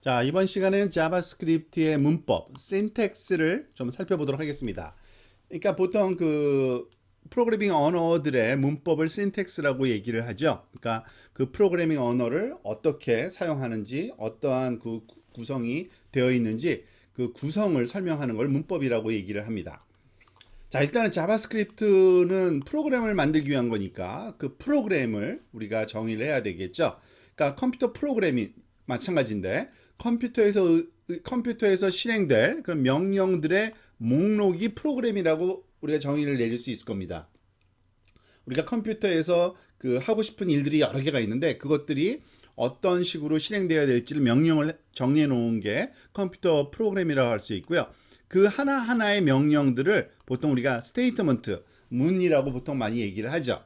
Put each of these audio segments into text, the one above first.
자, 이번 시간에는 자바스크립트의 문법, syntax를 좀 살펴보도록 하겠습니다. 그러니까 보통 그 프로그래밍 언어들의 문법을 syntax라고 얘기를 하죠. 그러니까 그 프로그래밍 언어를 어떻게 사용하는지, 어떠한 그 구성이 되어 있는지 그 구성을 설명하는 걸 문법이라고 얘기를 합니다. 자, 일단은 자바스크립트는 프로그램을 만들기 위한 거니까 그 프로그램을 우리가 정의를 해야 되겠죠. 그러니까 컴퓨터 프로그램이 마찬가지인데 컴퓨터에서 실행될 그런 명령들의 목록이 프로그램이라고 우리가 정의를 내릴 수 있을 겁니다. 우리가 컴퓨터에서 그 하고 싶은 일들이 여러 개가 있는데 그것들이 어떤 식으로 실행되어야 될지를 명령을 정리해 놓은 게 컴퓨터 프로그램이라고 할 수 있고요. 그 하나하나의 명령들을 보통 우리가 스테이트먼트, 문이라고 보통 많이 얘기를 하죠.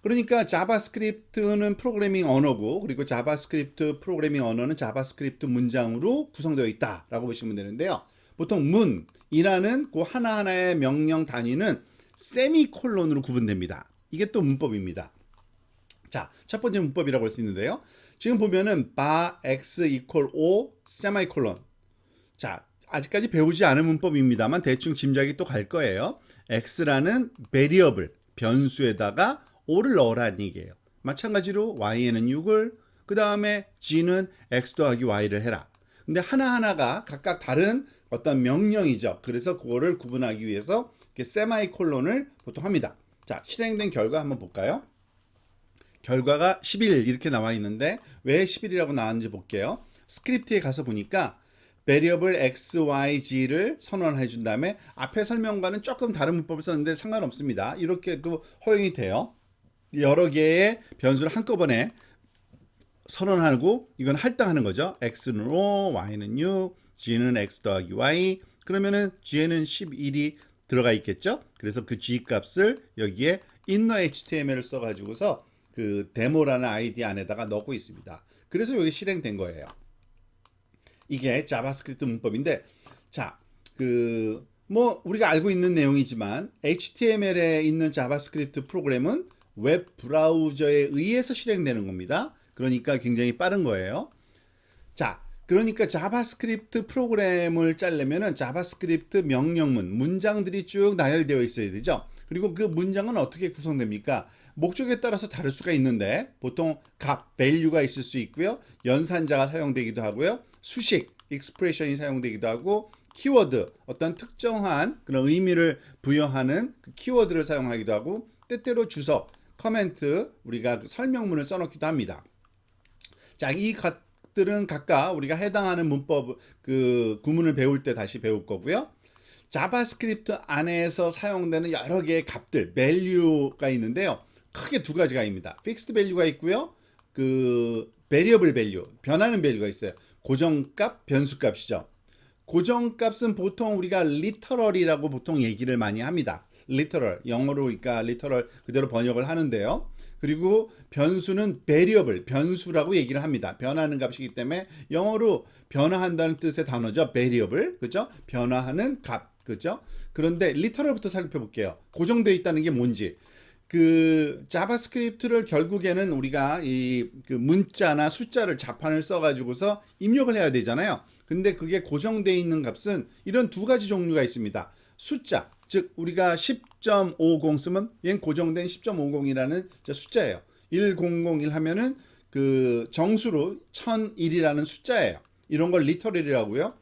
그러니까 자바스크립트는 프로그래밍 언어고, 그리고 자바스크립트 프로그래밍 언어는 자바스크립트 문장으로 구성되어 있다라고 보시면 되는데요. 보통 문이라는 그 하나하나의 명령 단위는 세미콜론으로 구분됩니다. 이게 또 문법입니다. 자, 첫 번째 문법이라고 할 수 있는데요. 지금 보면은 바 x 이퀄 o 세미콜론. 자, 아직까지 배우지 않은 문법입니다만 대충 짐작이 또 갈 거예요. x라는 베리어블, 변수에다가 o를 넣으라는 얘기예요. 마찬가지로 y에는 6을, 그 다음에 g는 x 더하기 y를 해라. 근데 하나하나가 각각 다른 어떤 명령이죠. 그래서 그거를 구분하기 위해서 이렇게 세마이콜론을 보통 합니다. 자, 실행된 결과 한번 볼까요? 결과가 11 이렇게 나와 있는데 왜 11이라고 나왔는지 볼게요. 스크립트에 가서 보니까 variable x, y, g를 선언해 준 다음에 앞에 설명과는 조금 다른 문법을 썼는데 상관없습니다. 이렇게도 허용이 돼요. 여러 개의 변수를 한꺼번에 선언하고 이건 할당하는 거죠. x는 5, y는 6, g는 x 더하기 y. 그러면은 g에는 11이 들어가 있겠죠. 그래서 그 g 값을 여기에 inner html을 써가지고서 그 데모라는 아이디 안에다가 넣고 있습니다. 그래서 여기 실행된 거예요. 이게 자바스크립트 문법인데, 자, 뭐 우리가 알고 있는 내용이지만 HTML에 있는 자바스크립트 프로그램은 웹 브라우저에 의해서 실행되는 겁니다. 그러니까 굉장히 빠른 거예요. 자, 그러니까 자바스크립트 프로그램을 짜려면은 자바스크립트 명령문, 문장들이 쭉 나열되어 있어야 되죠. 그리고 그 문장은 어떻게 구성됩니까? 목적에 따라서 다를 수가 있는데 보통 값, value가 있을 수 있고요. 연산자가 사용되기도 하고요. 수식, expression이 사용되기도 하고 키워드, 어떤 특정한 그런 의미를 부여하는 그 키워드를 사용하기도 하고 때때로 주석, 커멘트, 우리가 설명문을 써놓기도 합니다. 자, 이 것들은 각각 우리가 해당하는 문법 그 구문을 배울 때 다시 배울 거고요. 자바스크립트 안에서 사용되는 여러 개의 값들, value가 있는데요. 크게 두 가지가 있습니다. fixed value가 있고요. 그 variable value, 변하는 value가 있어요. 고정값, 변수값이죠. 고정값은 보통 우리가 literal이라고 보통 얘기를 많이 합니다. literal, 영어로 그러니까 literal 그대로 번역을 하는데요. 그리고 변수는 variable, 변수라고 얘기를 합니다. 변하는 값이기 때문에 영어로 변화한다는 뜻의 단어죠. variable, 그죠? 변화하는 값, 그죠? 그런데 literal부터 살펴볼게요. 고정되어 있다는 게 뭔지. 그 자바스크립트를 결국에는 우리가 이 그 문자나 숫자를 자판을 써가지고서 입력을 해야 되잖아요. 근데 그게 고정되어 있는 값은 이런 두 가지 종류가 있습니다. 숫자, 즉 우리가 10.50 쓰면 얘는 고정된 10.50이라는 숫자예요. 1001 하면은 그 정수로 1001이라는 숫자예요. 이런 걸 리터럴이라고요.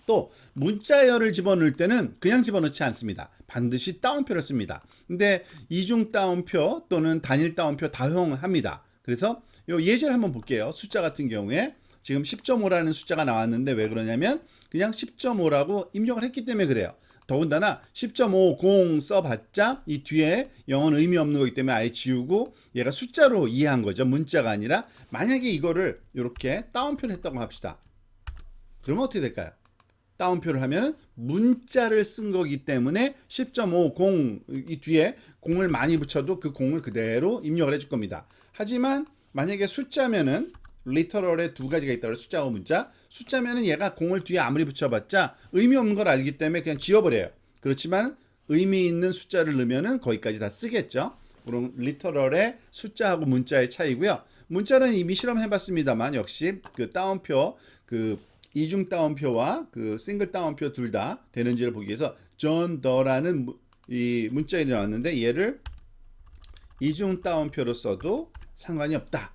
또 문자열을 집어넣을 때는 그냥 집어넣지 않습니다. 반드시 따옴표를 씁니다. 근데 이중 따옴표 또는 단일 따옴표 다 허용합니다. 그래서 요 예제를 한번 볼게요. 숫자 같은 경우에 지금 10.5라는 숫자가 나왔는데 왜 그러냐면 그냥 10.5라고 입력을 했기 때문에 그래요. 더군다나 10.50 써봤자 이 뒤에 영어는 의미 없는 거기 때문에 아예 지우고 얘가 숫자로 이해한 거죠. 문자가 아니라 만약에 이거를 이렇게 따옴표를 했다고 합시다. 그러면 어떻게 될까요? 따옴표를 하면은 문자를 쓴 거기 때문에 10.50 이 뒤에 공을 많이 붙여도 그 공을 그대로 입력을 해줄 겁니다. 하지만 만약에 숫자면은 리터럴에 두 가지가 있다고 해요. 숫자와 문자. 숫자면은 얘가 공을 뒤에 아무리 붙여봤자 의미 없는 걸 알기 때문에 그냥 지워버려요. 그렇지만 의미 있는 숫자를 넣으면은 거기까지 다 쓰겠죠. 그럼 리터럴의 숫자하고 문자의 차이고요. 문자는 이미 실험해봤습니다만 역시 그 따옴표 그 이중 따옴표와 그 싱글 따옴표 둘 다 되는지를 보기 위해서 존 더라는 이 문자열이 나왔는데 얘를 이중 따옴표로 써도 상관이 없다.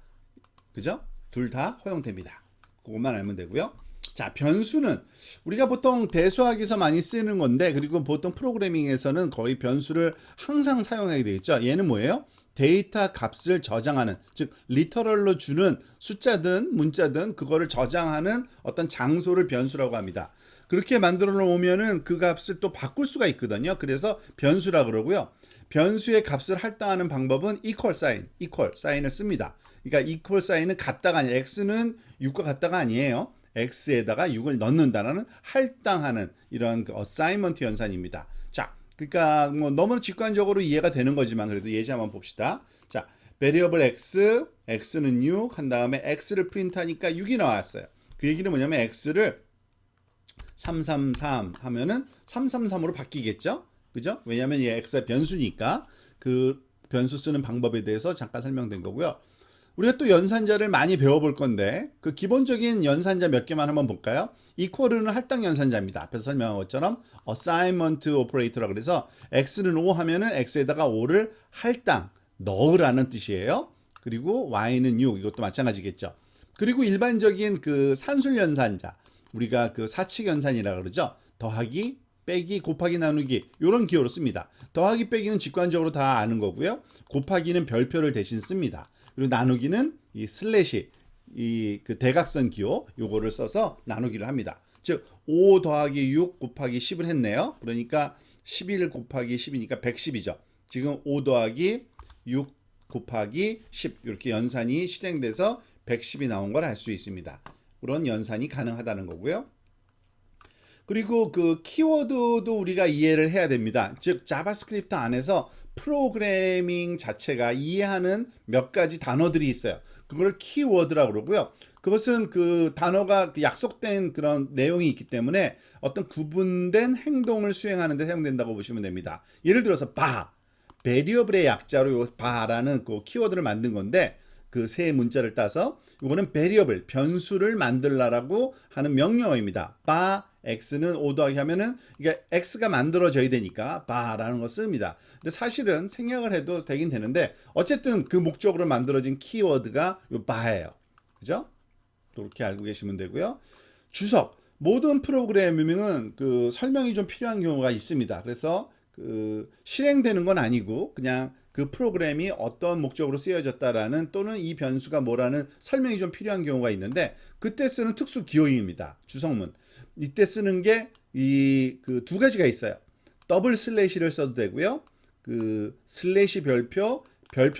그죠? 둘 다 허용됩니다. 그것만 알면 되고요. 자, 변수는 우리가 보통 대수학에서 많이 쓰는 건데, 그리고 보통 프로그래밍에서는 거의 변수를 항상 사용하게 되겠죠. 얘는 뭐예요? 데이터 값을 저장하는, 즉 리터럴로 주는 숫자든 문자든 그거를 저장하는 어떤 장소를 변수라고 합니다. 그렇게 만들어 놓으면은 그 값을 또 바꿀 수가 있거든요. 그래서 변수라 그러고요. 변수의 값을 할당하는 방법은 equal 사인을 씁니다. 그러니까 equal 사인은 같다가 아니에요. x는 6과 같다가 아니에요. x에다가 6을 넣는다라는 할당하는 이런 그 어사이먼트 연산입니다. 자, 그러니까 뭐 너무 직관적으로 이해가 되는 거지만 그래도 예시 한번 봅시다. 자, variable x는 6 한 다음에 x를 프린트하니까 6이 나왔어요. 그 얘기는 뭐냐면 x를 333 하면은 333으로 바뀌겠죠? 그죠? 왜냐하면 이 x가 변수니까 그 변수 쓰는 방법에 대해서 잠깐 설명된 거고요. 우리가 또 연산자를 많이 배워볼 건데 그 기본적인 연산자 몇 개만 한번 볼까요? equal은 할당 연산자입니다. 앞에서 설명한 것처럼 assignment operator라고 그래서 x는 5 하면은 x에다가 5를 할당 넣으라는 뜻이에요. 그리고 y는 6 이것도 마찬가지겠죠. 그리고 일반적인 그 산술 연산자 우리가 그 사칙 연산이라 그러죠. 더하기 빼기 곱하기 나누기 이런 기호로 씁니다. 더하기 빼기는 직관적으로 다 아는 거고요. 곱하기는 별표를 대신 씁니다. 그리고 나누기는 이 슬래시 이 그 대각선 기호 요거를 써서 나누기를 합니다. 즉 5 더하기 6 곱하기 10을 했네요. 그러니까 11 곱하기 10이니까 110이죠. 지금 5 더하기 6 곱하기 10 이렇게 연산이 실행돼서 110이 나온 걸 알 수 있습니다. 그런 연산이 가능하다는 거고요. 그리고 그 키워드도 우리가 이해를 해야 됩니다. 즉 자바스크립트 안에서 프로그래밍 자체가 이해하는 몇 가지 단어들이 있어요. 그걸 키워드라고 그러고요. 그것은 그 단어가 약속된 그런 내용이 있기 때문에 어떤 구분된 행동을 수행하는 데 사용된다고 보시면 됩니다. 예를 들어서 베리어블의 약자로 바라는 그 키워드를 만든 건데 그 세 문자를 따서 이거는 베리어블 변수를 만들라라고 하는 명령어입니다. x는 5 더하기 하면은 이게 x가 만들어져야 되니까 바라는 거 씁니다. 근데 사실은 생략을 해도 되긴 되는데 어쨌든 그 목적으로 만들어진 키워드가 요 바예요. 그죠? 그렇게 알고 계시면 되고요. 주석 모든 프로그래밍은 그 설명이 좀 필요한 경우가 있습니다. 그래서 그 실행되는 건 아니고 그냥 그 프로그램이 어떤 목적으로 쓰여졌다라는 또는 이 변수가 뭐라는 설명이 좀 필요한 경우가 있는데 그때 쓰는 특수 기호입니다. 주석문. 이때 쓰는 게 이 그 두 가지가 있어요. 더블 슬래시를 써도 되고요. 그 슬래시 별표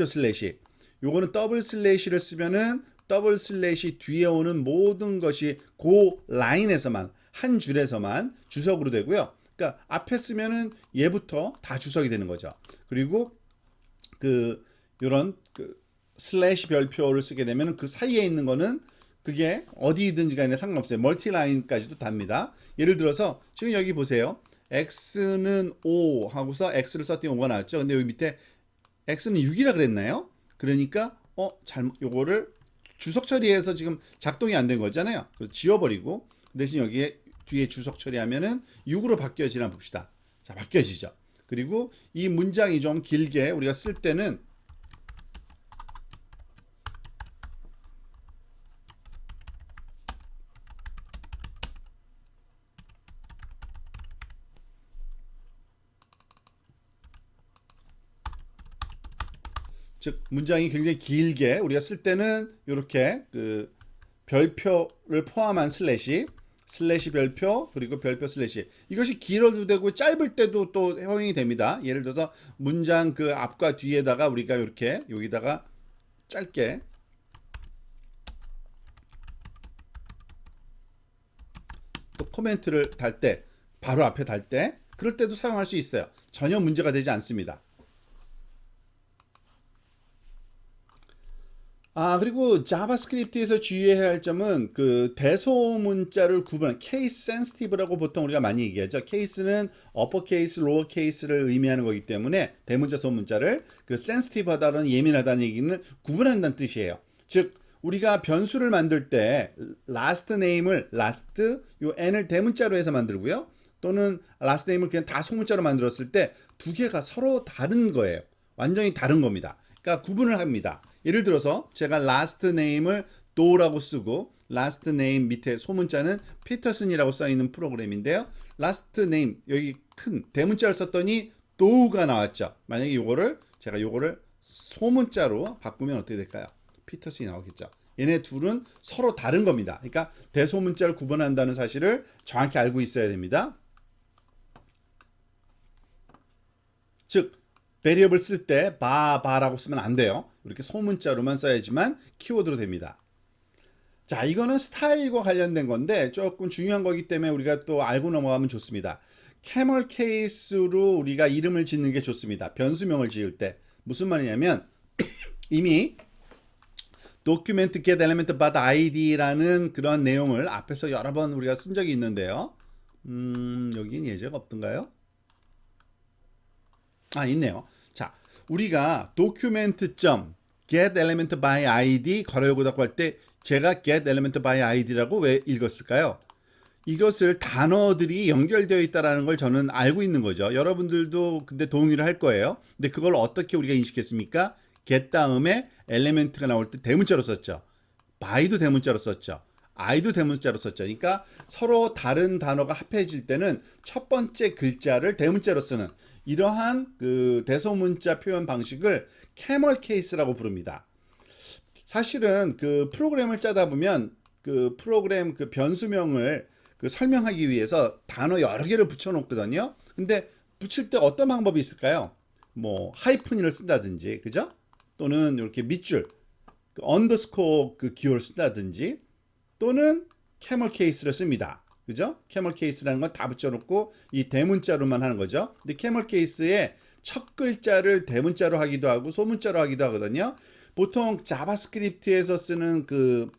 슬래시. 요거는 더블 슬래시를 쓰면은 더블 슬래시 뒤에 오는 모든 것이 그 라인에서만 한 줄에서만 주석으로 되고요. 그러니까 앞에 쓰면은 얘부터 다 주석이 되는 거죠. 그리고 그 요런 그 슬래시 별표를 쓰게 되면 그 사이에 있는 거는 그게 어디든지 간에 상관없어요. 멀티라인까지도 답니다. 예를 들어서 지금 여기 보세요. x는 5 하고서 x를 썼더니 5가 나왔죠. 근데 여기 밑에 x는 6이라 그랬나요? 그러니까 잘못 요거를 주석 처리해서 지금 작동이 안 된 거잖아요. 그래서 지워버리고 대신 여기에 뒤에 주석 처리하면은 6으로 바뀌어지나 봅시다. 자, 바뀌어지죠. 그리고 이 문장이 좀 길게 우리가 쓸 때는 즉 문장이 굉장히 길게 우리가 쓸 때는 이렇게 그 별표를 포함한 슬래시 별표 그리고 별표 슬래시 이것이 길어도 되고 짧을 때도 또 허용이 됩니다. 예를 들어서 문장 그 앞과 뒤에다가 우리가 이렇게 여기다가 짧게 또 코멘트를 달 때 바로 앞에 달 때 그럴 때도 사용할 수 있어요. 전혀 문제가 되지 않습니다. 그리고 자바스크립트에서 주의해야 할 점은 그 대소문자를 구분한 케이스 센시티브라고 보통 우리가 많이 얘기하죠. 케이스는 어퍼 케이스, 로어 케이스를 의미하는 거기 때문에 대문자 소문자를 그 센시티브하다는 예민하다는 얘기는 구분한다는 뜻이에요. 즉 우리가 변수를 만들 때 last name을 last 요 n을 대문자로 해서 만들고요. 또는 last name을 그냥 다 소문자로 만들었을 때 두 개가 서로 다른 거예요. 완전히 다른 겁니다. 그러니까 구분을 합니다. 예를 들어서 제가 last name을 도라고 쓰고 last name 밑에 소문자는 피터슨이라고 써 있는 프로그램인데요. last name 여기 큰 대문자를 썼더니 도우가 나왔죠. 만약에 제가 요거를 소문자로 바꾸면 어떻게 될까요? 피터슨이 나오겠죠. 얘네 둘은 서로 다른 겁니다. 그러니까 대소문자를 구분한다는 사실을 정확히 알고 있어야 됩니다. 즉 variable 쓸 때 바라고 쓰면 안 돼요. 이렇게 소문자로만 써야지만 키워드로 됩니다. 자, 이거는 스타일과 관련된 건데 조금 중요한 거기 때문에 우리가 또 알고 넘어가면 좋습니다. camel case로 우리가 이름을 짓는 게 좋습니다. 변수명을 지을 때 무슨 말이냐면 이미 document get element by id라는 그런 내용을 앞에서 여러 번 우리가 쓴 적이 있는데요. 여긴 예제가 없던가요? 있네요. 자, 우리가 document.get element by id 괄호 열고 닫고 할 때 제가 get element by id라고 왜 읽었을까요? 이것을 단어들이 연결되어 있다는 걸 저는 알고 있는 거죠. 여러분들도 근데 동의를 할 거예요. 근데 그걸 어떻게 우리가 인식했습니까? get 다음에 element가 나올 때 대문자로 썼죠. by도 대문자로 썼죠. i도 대문자로 썼죠. 그러니까 서로 다른 단어가 합해질 때는 첫 번째 글자를 대문자로 쓰는 이러한 그 대소문자 표현 방식을 camel case라고 부릅니다. 사실은 그 프로그램을 짜다 보면 그 프로그램 그 변수명을 그 설명하기 위해서 단어 여러 개를 붙여 놓거든요. 근데 붙일 때 어떤 방법이 있을까요? 뭐 하이픈을 쓴다든지, 그죠? 또는 이렇게 밑줄 그 언더스코어 그 기호를 쓴다든지, 또는 camel case를 씁니다. 그죠? camel case라는 건 다 붙여놓고 이 대문자로만 하는 거죠. 근데 camel case의 첫 글자를 대문자로 하기도 하고 소문자로 하기도 하거든요. 보통 자바스크립트에서 쓰는 그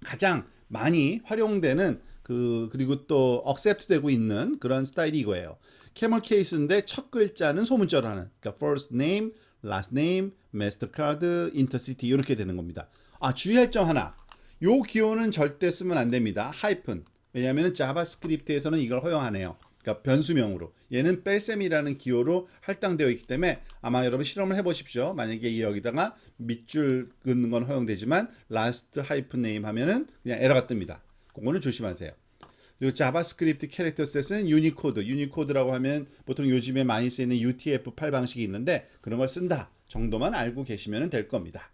가장 많이 활용되는 그리고 또 accept 되고 있는 그런 스타일이 이거예요. camel case인데 첫 글자는 소문자로 하는. 그러니까 first name, last name, mastercard, intercity 이렇게 되는 겁니다. 주의할 점 하나. 요 기호는 절대 쓰면 안 됩니다. 하이픈. 왜냐하면 자바스크립트에서는 이걸 허용하네요. 그러니까 변수명으로. 얘는 뺄셈이라는 기호로 할당되어 있기 때문에 아마 여러분 실험을 해보십시오. 만약에 여기다가 밑줄 긋는 건 허용되지만 last hyphen name 하면은 그냥 에러가 뜹니다. 그거는 조심하세요. 그리고 자바스크립트 캐릭터 셋은 유니코드라고 하면 보통 요즘에 많이 쓰이는 UTF-8 방식이 있는데 그런 걸 쓴다 정도만 알고 계시면 될 겁니다.